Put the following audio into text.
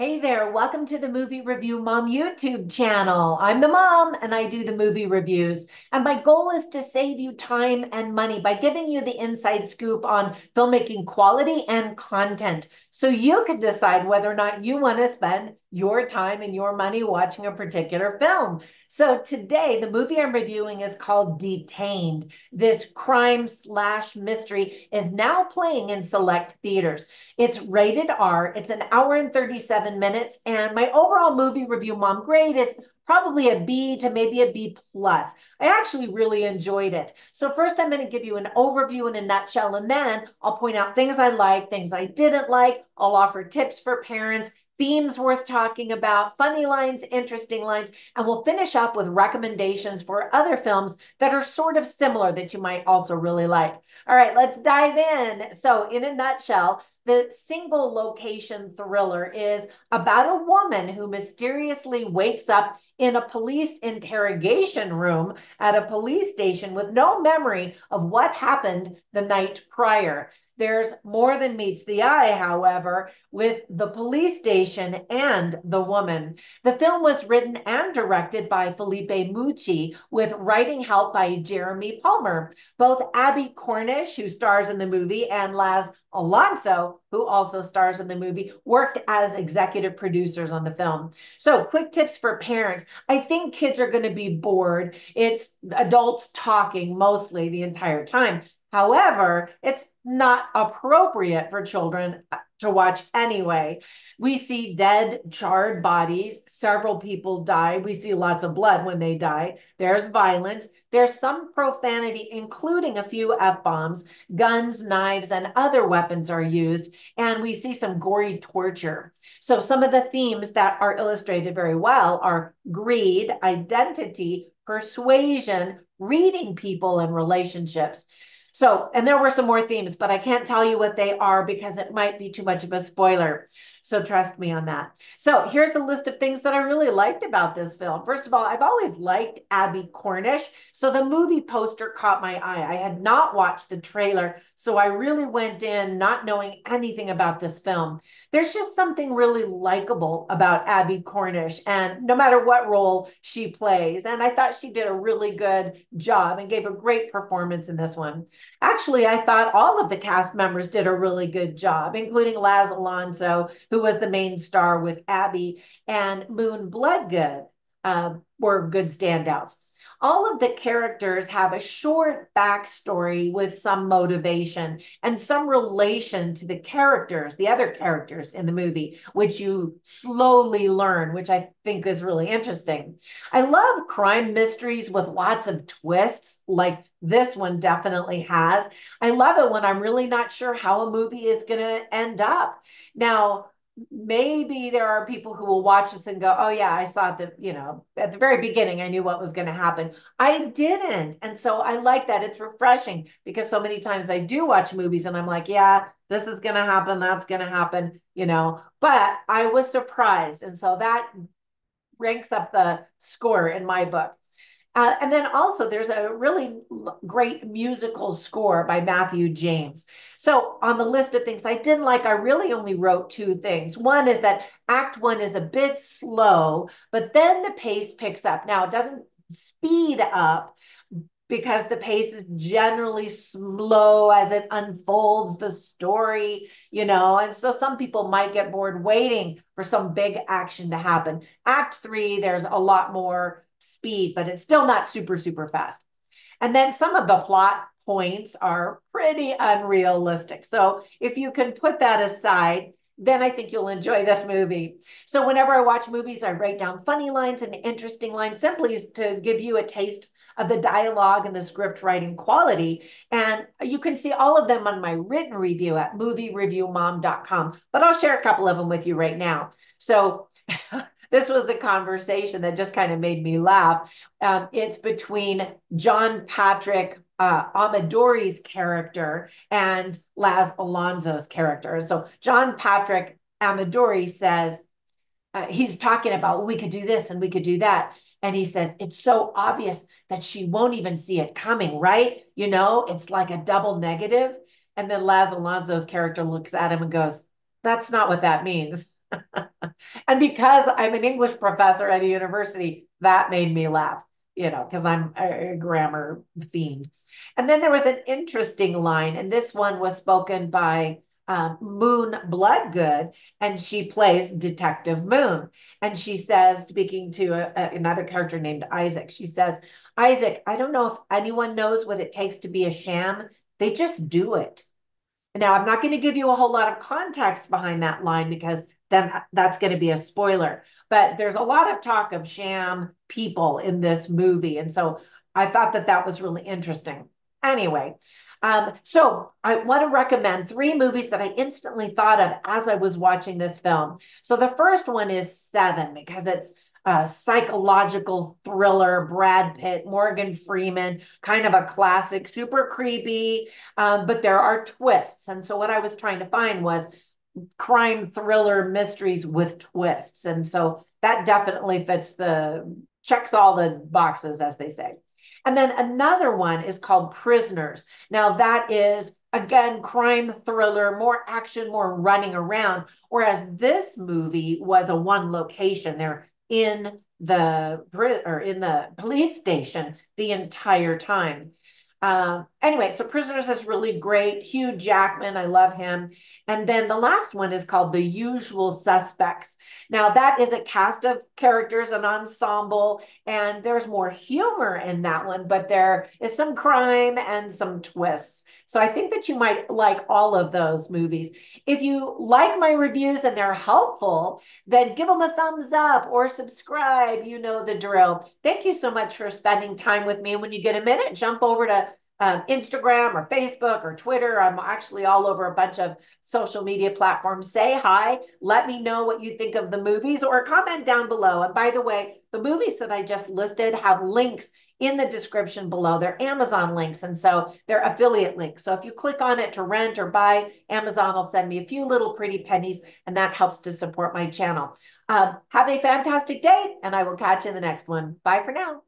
Hey there, welcome to the Movie Review Mom YouTube channel. I'm the mom and I do the movie reviews. And my goal is to save you time and money by giving you the inside scoop on filmmaking quality and content. So you can decide whether or not you want to spend your time and your money watching a particular film. So today, the movie I'm reviewing is called Detained. This crime slash mystery is now playing in select theaters. It's rated R. It's an hour and 37 minutes. And my overall movie review mom grade is probably a B to maybe a B plus. I actually really enjoyed it. So first I'm going to give you an overview in a nutshell, and then I'll point out things I liked, things I didn't like. I'll offer tips for parents, themes worth talking about, funny lines, interesting lines, and we'll finish up with recommendations for other films that are sort of similar that you might also really like. All right, let's dive in. So in a nutshell, the single location thriller is about a woman who mysteriously wakes up in a police interrogation room at a police station with no memory of what happened the night prior. There's more than meets the eye, however, with the police station and the woman. The film was written and directed by Felipe Mucci, with writing help by Jeremy Palmer. Both Abby Cornish, who stars in the movie, and Laz Alonso, who also stars in the movie, worked as executive producers on the film. So, quick tips for parents. I think kids are going to be bored. It's adults talking mostly the entire time. However, it's not appropriate for children to watch anyway. We see dead, charred bodies. Several people die. We see lots of blood when they die. There's violence. There's some profanity, including a few F-bombs. Guns, knives, and other weapons are used. And we see some gory torture. So some of the themes that are illustrated very well are greed, identity, persuasion, reading people, and relationships. So, and there were some more themes, but I can't tell you what they are because it might be too much of a spoiler. So trust me on that. So here's a list of things that I really liked about this film. First of all, I've always liked Abby Cornish. So the movie poster caught my eye. I had not watched the trailer, so I really went in not knowing anything about this film. There's just something really likable about Abby Cornish, and no matter what role she plays. And I thought she did a really good job and gave a great performance in this one. Actually, I thought all of the cast members did a really good job, including Laz Alonso, who was the main star with Abby, and Moon Bloodgood were good standouts. All of the characters have a short backstory with some motivation and some relation to the characters, the other characters in the movie, which you slowly learn, which I think is really interesting. I love crime mysteries with lots of twists, like this one definitely has. I love it when I'm really not sure how a movie is going to end up. Now, maybe there are people who will watch this and go, oh yeah, I saw at the very beginning, I knew what was going to happen. I didn't. And so I like that. It's refreshing because so many times I do watch movies and I'm like, yeah, this is going to happen. That's going to happen. But I was surprised. And so that ranks up the score in my book. And then also, there's a really great musical score by Matthew James. So, on the list of things I didn't like, I really only wrote two things. One is that Act One is a bit slow, but then the pace picks up. Now, it doesn't speed up because the pace is generally slow as it unfolds the story. And so some people might get bored waiting for some big action to happen. Act Three, there's a lot more speed, but it's still not super, super fast. And then some of the plot points are pretty unrealistic. So if you can put that aside, then I think you'll enjoy this movie. So whenever I watch movies, I write down funny lines and interesting lines simply to give you a taste of the dialogue and the script writing quality. And you can see all of them on my written review at moviereviewmom.com. But I'll share a couple of them with you right now. So this was a conversation that just kind of made me laugh. It's between John Patrick Amadori's character and Laz Alonso's character. So John Patrick Amadori says, he's talking about we could do this and we could do that. And he says, it's so obvious that she won't even see it coming, right? It's like a double negative. And then Laz Alonso's character looks at him and goes, that's not what that means. And because I'm an English professor at a university, that made me laugh, because I'm a grammar fiend. And then there was an interesting line, and this one was spoken by Moon Bloodgood, and she plays Detective Moon. And she says, speaking to another character named Isaac, she says, Isaac, I don't know if anyone knows what it takes to be a sham. They just do it. Now, I'm not going to give you a whole lot of context behind that line because then that's going to be a spoiler. But there's a lot of talk of sham people in this movie. And so I thought that that was really interesting. Anyway, so I want to recommend three movies that I instantly thought of as I was watching this film. So the first one is Seven because it's a psychological thriller, Brad Pitt, Morgan Freeman, kind of a classic, super creepy, but there are twists. And so what I was trying to find was crime thriller mysteries with twists. And so that definitely checks all the boxes, as they say. And then another one is called Prisoners. Now, that is, again, crime thriller, more action, more running around. Whereas this movie was a one location. They're in the police station the entire time. Anyway, so Prisoners is really great. Hugh Jackman, I love him. And then the last one is called The Usual Suspects. Now, that is a cast of characters, an ensemble, and there's more humor in that one, but there is some crime and some twists. So I think that you might like all of those movies. If you like my reviews and they're helpful, then give them a thumbs up or subscribe. You know the drill. Thank you so much for spending time with me. When you get a minute, jump over to Instagram or Facebook or Twitter. I'm actually all over a bunch of social media platforms. Say hi. Let me know what you think of the movies or comment down below. And by the way, the movies that I just listed have links in the description below. They're Amazon links, and so they're affiliate links. So if you click on it to rent or buy, Amazon will send me a few little pretty pennies, and that helps to support my channel. Have a fantastic day, and I will catch you in the next one. Bye for now.